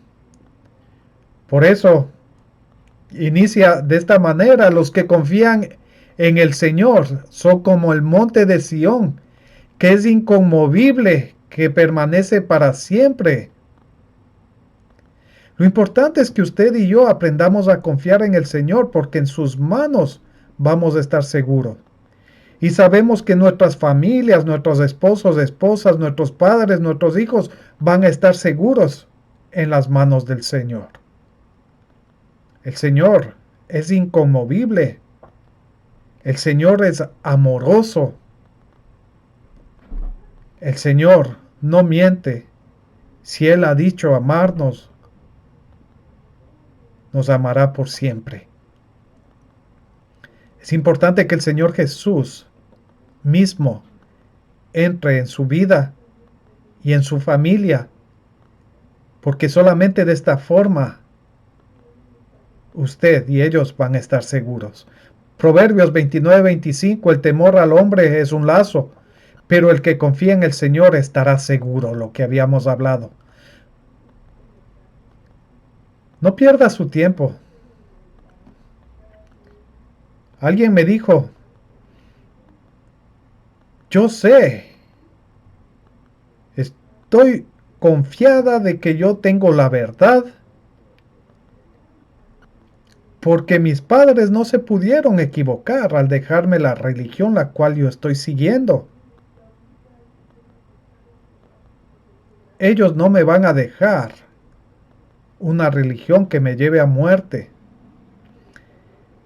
Por eso inicia de esta manera: los que confían en el Señor son como el monte de Sión, que es inconmovible, que permanece para siempre. Lo importante es que usted y yo aprendamos a confiar en el Señor, porque en sus manos vamos a estar seguros. Y sabemos que nuestras familias, nuestros esposos, esposas, nuestros padres, nuestros hijos van a estar seguros en las manos del Señor. El Señor es inconmovible. El Señor es amoroso. El Señor no miente. Si Él ha dicho amarnos, nos amará por siempre. Es importante que el Señor Jesús mismo entre en su vida y en su familia, porque solamente de esta forma usted y ellos van a estar seguros. Proverbios 29:25, el temor al hombre es un lazo, pero el que confía en el Señor estará seguro, lo que habíamos hablado. No pierda su tiempo. Alguien me dijo, yo sé, estoy confiada de que yo tengo la verdad, porque mis padres no se pudieron equivocar al dejarme la religión la cual yo estoy siguiendo. Ellos no me van a dejar una religión que me lleve a muerte.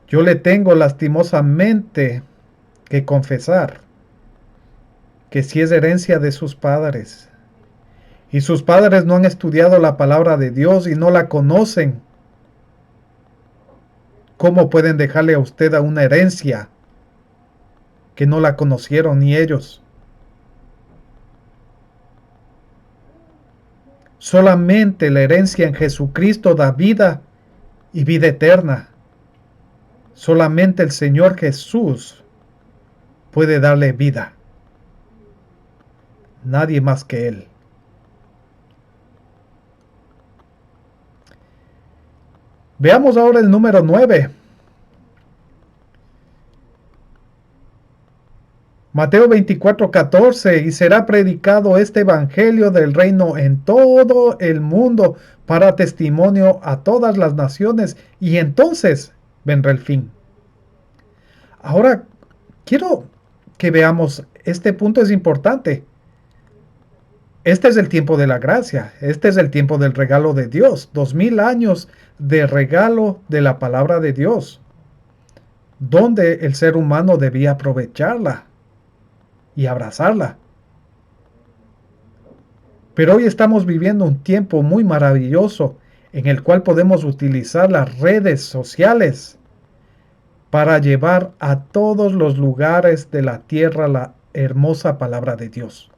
Yo le tengo lastimosamente que confesar que si es herencia de sus padres, y sus padres no han estudiado la palabra de Dios y no la conocen, ¿cómo pueden dejarle a usted a una herencia que no la conocieron ni ellos? Solamente la herencia en Jesucristo da vida y vida eterna. Solamente el Señor Jesús puede darle vida. Nadie más que Él. Veamos ahora el número 9. Mateo 24:14, y será predicado este evangelio del reino en todo el mundo para testimonio a todas las naciones, y entonces vendrá el fin. Ahora, quiero que veamos, este punto es importante. Este es el tiempo de la gracia, este es el tiempo del regalo de Dios, 2000 años de regalo de la palabra de Dios, donde el ser humano debía aprovecharla y abrazarla. Pero hoy estamos viviendo un tiempo muy maravilloso en el cual podemos utilizar las redes sociales para llevar a todos los lugares de la tierra la hermosa palabra de Dios.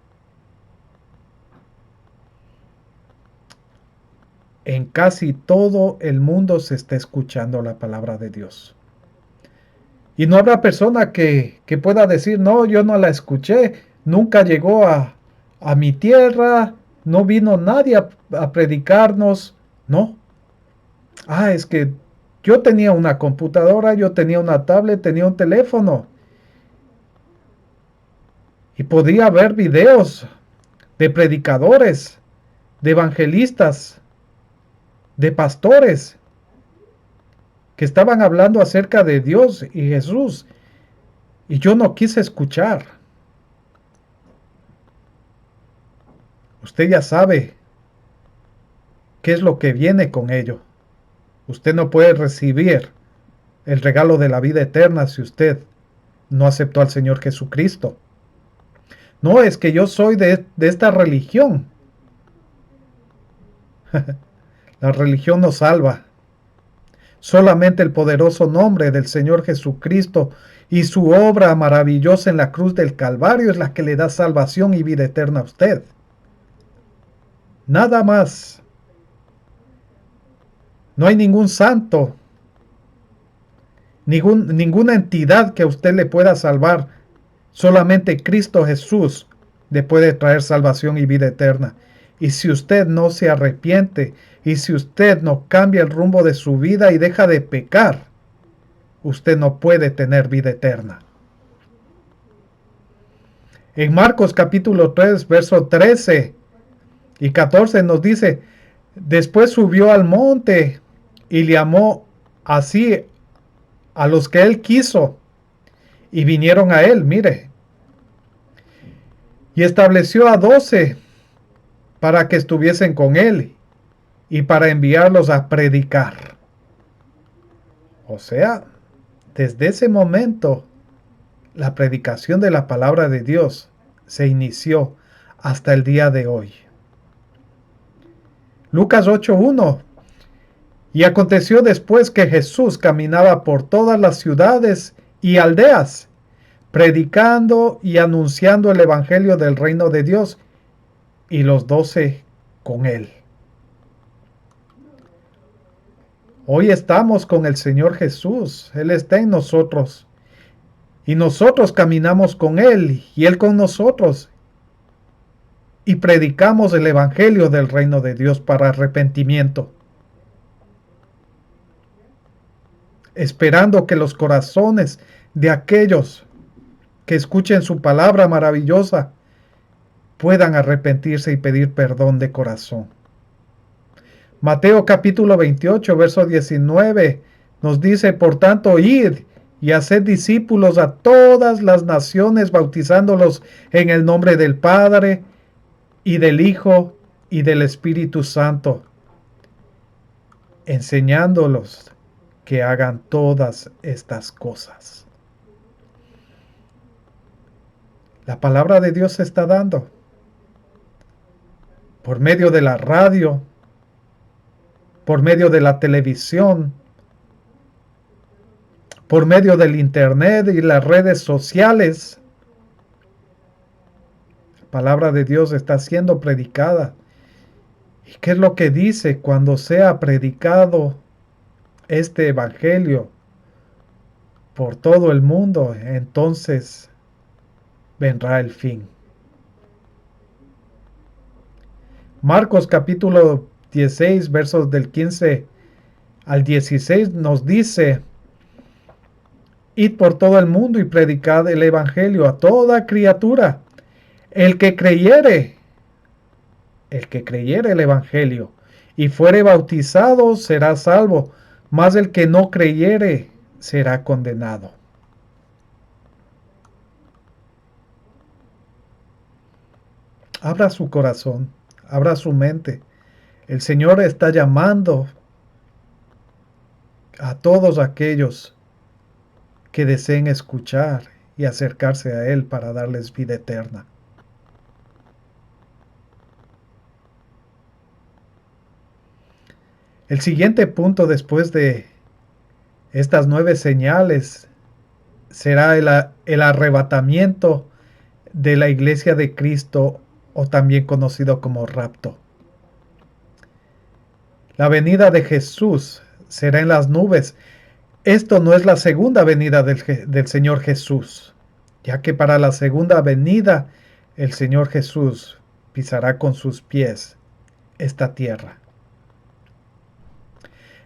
En casi todo el mundo se está escuchando la palabra de Dios. Y no habrá persona que pueda decir, no, yo no la escuché, nunca llegó a mi tierra, no vino nadie a predicarnos. No. Es que yo tenía una computadora, yo tenía una tablet, tenía un teléfono. Y podía ver videos de predicadores, de evangelistas, de pastores que estaban hablando acerca de Dios y Jesús. Y yo no quise escuchar. Usted ya sabe qué es lo que viene con ello. Usted no puede recibir el regalo de la vida eterna si usted no aceptó al Señor Jesucristo. No es que yo soy de esta religión. La religión no salva. Solamente el poderoso nombre del Señor Jesucristo y su obra maravillosa en la cruz del Calvario es la que le da salvación y vida eterna a usted. Nada más. No hay ningún santo, ninguna entidad que a usted le pueda salvar. Solamente Cristo Jesús le puede traer salvación y vida eterna. Y si usted no se arrepiente y si usted no cambia el rumbo de su vida y deja de pecar, usted no puede tener vida eterna. En Marcos capítulo 3, verso 13 y 14 nos dice, después subió al monte y llamó así a los que él quiso y vinieron a él, mire, y estableció a 12 para que estuviesen con él y para enviarlos a predicar. O sea, desde ese momento, la predicación de la palabra de Dios se inició hasta el día de hoy. Lucas 8:1. Y aconteció después que Jesús caminaba por todas las ciudades y aldeas, predicando y anunciando el evangelio del reino de Dios, y los 12 con él. Hoy estamos con el Señor Jesús, Él está en nosotros, y nosotros caminamos con Él, y Él con nosotros, y predicamos el evangelio del reino de Dios para arrepentimiento, esperando que los corazones de aquellos que escuchen su palabra maravillosa puedan arrepentirse y pedir perdón de corazón. Mateo capítulo 28, verso 19 nos dice, por tanto, id y haced discípulos a todas las naciones, bautizándolos en el nombre del Padre y del Hijo y del Espíritu Santo, enseñándolos que hagan todas estas cosas. La palabra de Dios se está dando por medio de la radio, por medio de la televisión, por medio del internet y las redes sociales. La palabra de Dios está siendo predicada. ¿Y qué es lo que dice cuando sea predicado este evangelio por todo el mundo? Entonces vendrá el fin. Marcos capítulo 16, versos del 15 al 16 nos dice, id por todo el mundo y predicad el evangelio a toda criatura. El que creyere el evangelio y fuere bautizado será salvo, mas el que no creyere será condenado. Abra su corazón, abra su mente. El Señor está llamando a todos aquellos que deseen escuchar y acercarse a Él para darles vida eterna. El siguiente punto después de estas 9 señales será el arrebatamiento de la iglesia de Cristo, o también conocido como rapto. La venida de Jesús será en las nubes. Esto no es la segunda venida del Señor Jesús, ya que para la segunda venida el Señor Jesús pisará con sus pies esta tierra.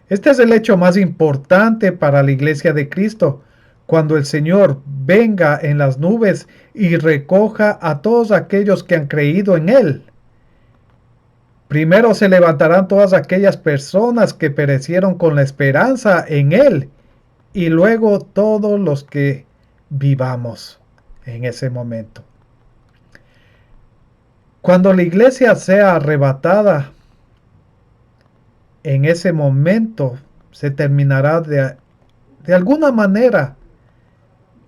Este es el hecho más importante para la iglesia de Cristo, cuando el Señor venga en las nubes y recoja a todos aquellos que han creído en Él. Primero se levantarán todas aquellas personas que perecieron con la esperanza en Él, y luego todos los que vivamos en ese momento. Cuando la iglesia sea arrebatada, en ese momento se terminará de alguna manera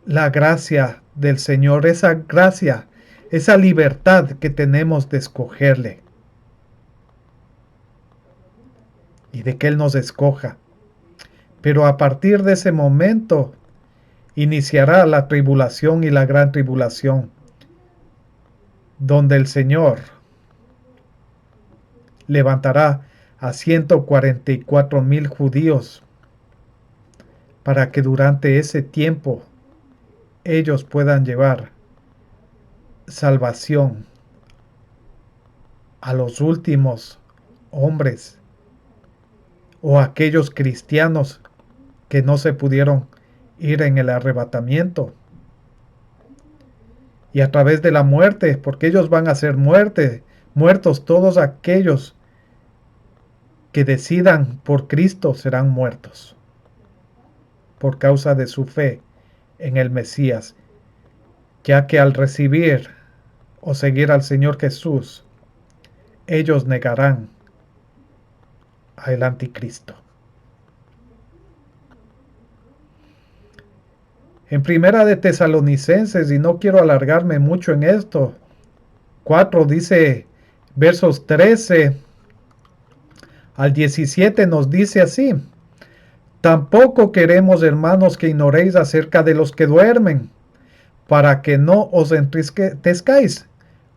la gracia del Señor, esa gracia, esa libertad que tenemos de escogerle y de que Él nos escoja. Pero a partir de ese momento iniciará la tribulación y la gran tribulación, donde el Señor levantará a 144,000 judíos para que durante ese tiempo ellos puedan llevar salvación a los últimos hombres o aquellos cristianos que no se pudieron ir en el arrebatamiento. Y a través de la muerte, porque ellos van a ser muertos, todos aquellos que decidan por Cristo serán muertos por causa de su fe en el Mesías, ya que al recibir o seguir al Señor Jesús, ellos negarán al anticristo. En Primera de Tesalonicenses, y no quiero alargarme mucho en esto, 4 dice, versos 13 al 17 nos dice así: tampoco queremos, hermanos, que ignoréis acerca de los que duermen, para que no os entristezcáis,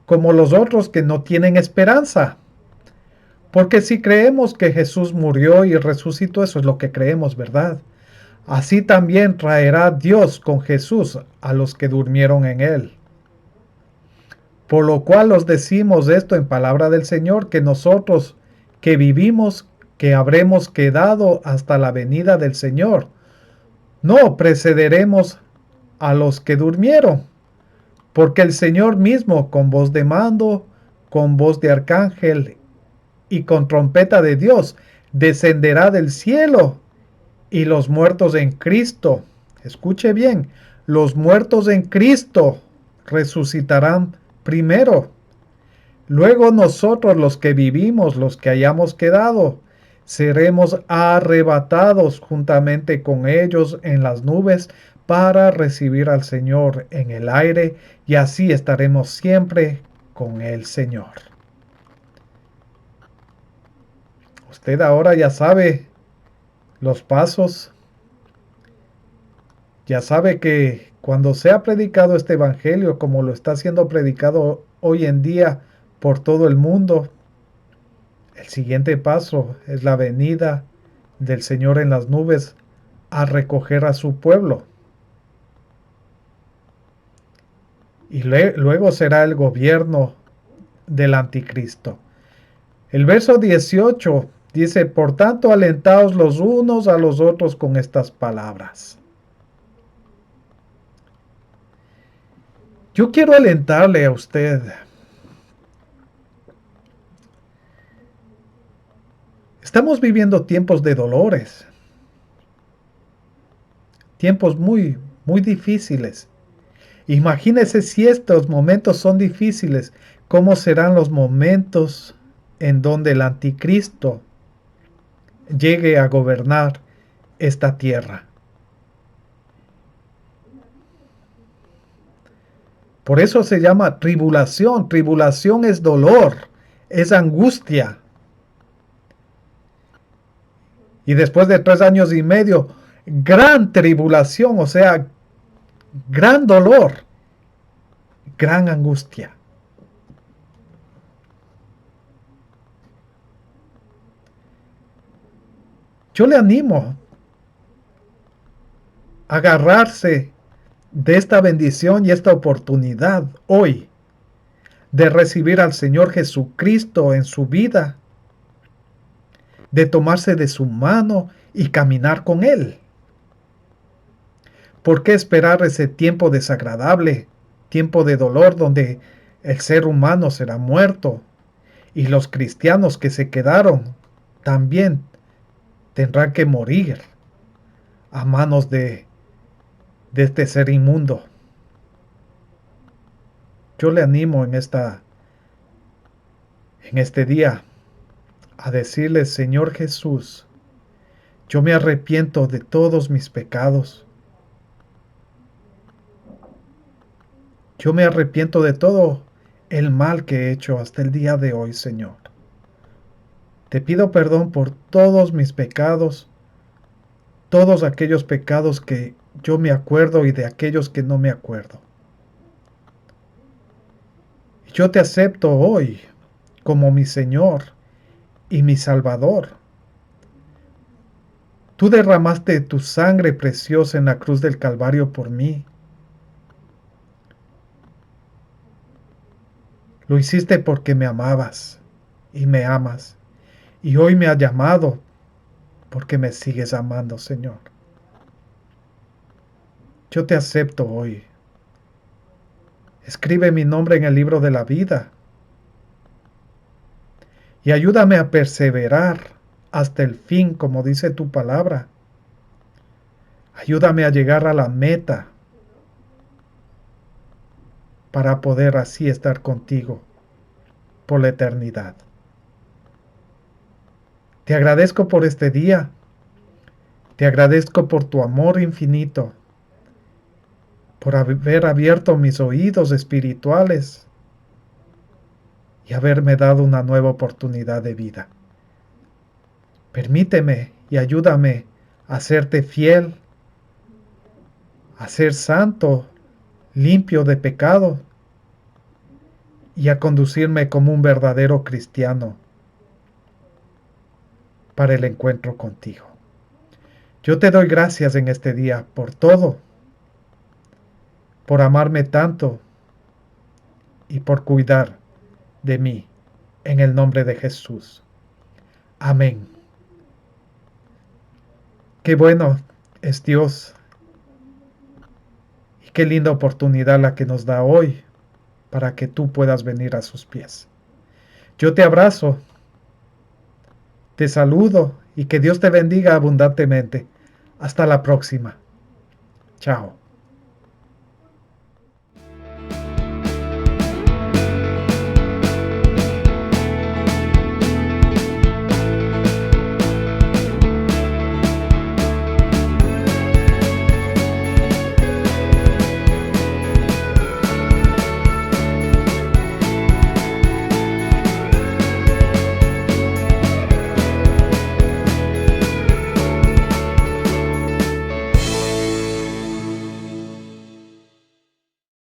como los otros que no tienen esperanza. Porque si creemos que Jesús murió y resucitó, eso es lo que creemos, ¿verdad? Así también traerá Dios con Jesús a los que durmieron en Él. Por lo cual os decimos esto en palabra del Señor, que nosotros que vivimos, que habremos quedado hasta la venida del Señor, no precederemos a los que durmieron, porque el Señor mismo, con voz de mando, con voz de arcángel y con trompeta de Dios, descenderá del cielo, y los muertos en Cristo, escuche bien, los muertos en Cristo resucitarán primero. Luego nosotros, los que vivimos, los que hayamos quedado, seremos arrebatados juntamente con ellos en las nubes para recibir al Señor en el aire, y así estaremos siempre con el Señor. Usted ahora ya sabe los pasos. Ya sabe que cuando sea predicado este evangelio, como lo está siendo predicado hoy en día por todo el mundo, el siguiente paso es la venida del Señor en las nubes a recoger a su pueblo. Y luego será el gobierno del anticristo. El verso 18 dice: por tanto, alentaos los unos a los otros con estas palabras. Yo quiero alentarle a usted. Estamos viviendo tiempos de dolores, tiempos muy, muy difíciles. Imagínese si estos momentos son difíciles, ¿cómo serán los momentos en donde el anticristo llegue a gobernar esta tierra? Por eso se llama tribulación. Tribulación es dolor, es angustia. Y después de 3 años y medio, gran tribulación, o sea, gran dolor, gran angustia. Yo le animo a agarrarse de esta bendición y esta oportunidad hoy de recibir al Señor Jesucristo en su vida, de tomarse de su mano y caminar con Él. ¿Por qué esperar ese tiempo desagradable, tiempo de dolor donde el ser humano será muerto y los cristianos que se quedaron también tendrán que morir a manos de este ser inmundo? Yo le animo en este día a decirle: Señor Jesús, yo me arrepiento de todos mis pecados. Yo me arrepiento de todo el mal que he hecho hasta el día de hoy, Señor. Te pido perdón por todos mis pecados, todos aquellos pecados que yo me acuerdo y de aquellos que no me acuerdo. Yo te acepto hoy como mi Señor y mi Salvador. Tú derramaste tu sangre preciosa en la cruz del Calvario por mí. Lo hiciste porque me amabas y me amas. Y hoy me has llamado porque me sigues amando, Señor. Yo te acepto hoy. Escribe mi nombre en el libro de la vida. Y ayúdame a perseverar hasta el fin, como dice tu palabra. Ayúdame a llegar a la meta para poder así estar contigo por la eternidad. Te agradezco por este día. Te agradezco por tu amor infinito, por haber abierto mis oídos espirituales y haberme dado una nueva oportunidad de vida. Permíteme y ayúdame a serte fiel, a ser santo, limpio de pecado y a conducirme como un verdadero cristiano para el encuentro contigo. Yo te doy gracias en este día por todo, por amarme tanto y por cuidar de mí, en el nombre de Jesús. Amén. Qué bueno es Dios y qué linda oportunidad la que nos da hoy para que tú puedas venir a sus pies. Yo te abrazo, te saludo y que Dios te bendiga abundantemente. Hasta la próxima. Chao.